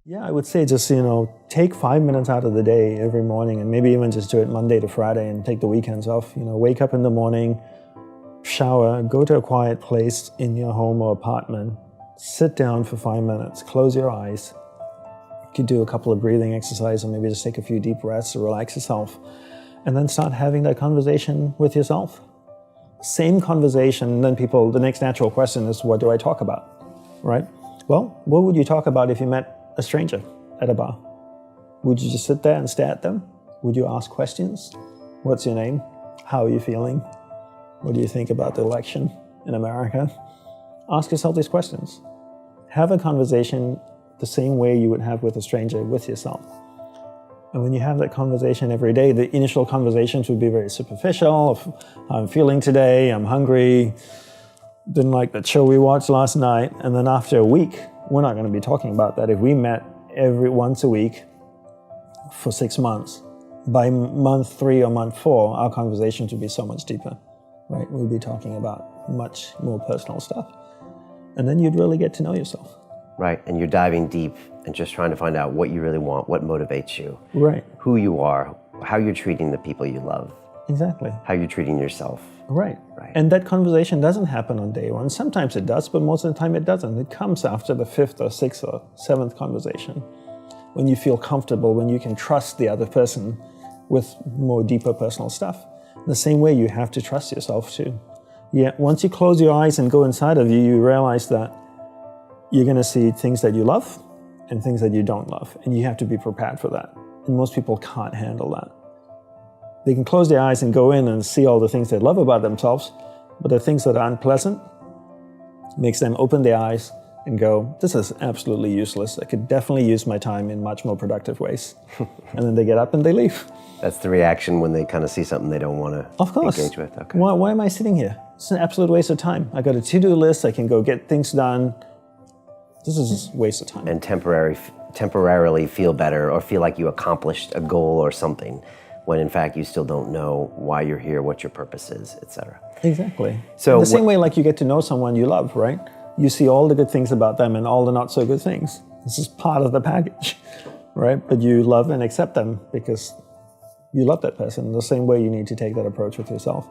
Yeah, I would say just, take 5 minutes out of the day every morning, and maybe even just do it Monday to Friday and take the weekends off. Wake up in the morning, shower, go to a quiet place in your home or apartment, sit down for 5 minutes, close your eyes. You could do a couple of breathing exercises or maybe just take a few deep breaths to relax yourself, and then start having that conversation with yourself. Same conversation, then the next natural question is, what do I talk about, right? Well, what would you talk about if you met a stranger at a bar? Would you just sit there and stare at them? Would you ask questions? What's your name? How are you feeling? What do you think about the election in America? Ask yourself these questions. Have a conversation the same way you would have with a stranger with yourself. And when you have that conversation every day, the initial conversations would be very superficial of how I'm feeling today, I'm hungry, didn't like that show we watched last night. And then after a week, we're not going to be talking about that. If we met once a week for 6 months, by month 3 or month 4, our conversations would be so much deeper, right? We'll be talking about much more personal stuff. And then you'd really get to know yourself. Right, and you're diving deep and just trying to find out what you really want, what motivates you, right? Who you are, how you're treating the people you love. Exactly. How you're treating yourself. Right. And that conversation doesn't happen on day one. Sometimes it does, but most of the time it doesn't. It comes after the 5th or 6th or 7th conversation, when you feel comfortable, when you can trust the other person with more deeper personal stuff. The same way you have to trust yourself too. Yeah, once you close your eyes and go inside of you, you realize that you're going to see things that you love and things that you don't love, and you have to be prepared for that. And most people can't handle that. They can close their eyes and go in and see all the things they love about themselves, but the things that are unpleasant makes them open their eyes and go, this is absolutely useless. I could definitely use my time in much more productive ways. And then they get up and they leave. That's the reaction when they kind of see something they don't want to engage with. Okay. Why am I sitting here? It's an absolute waste of time. I got a to-do list. I can go get things done. This is a waste of time. And temporarily feel better or feel like you accomplished a goal or something, when in fact you still don't know why you're here, what your purpose is, etc. Exactly. So the same way like you get to know someone you love, right? You see all the good things about them and all the not so good things. This is part of the package, right? But you love and accept them because you love that person. The same way you need to take that approach with yourself.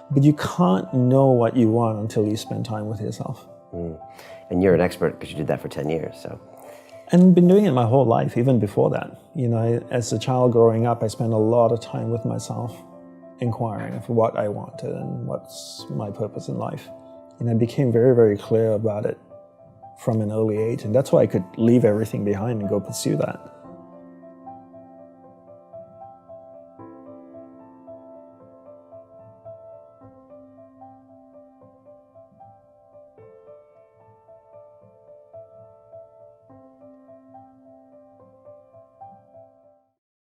But you can't know what you want until you spend time with yourself. And you're an expert because you did that for 10 years, so. And been doing it my whole life, even before that. As a child growing up, I spent a lot of time with myself, inquiring of what I wanted and what's my purpose in life. And I became very, very clear about it from an early age. And that's why I could leave everything behind and go pursue that.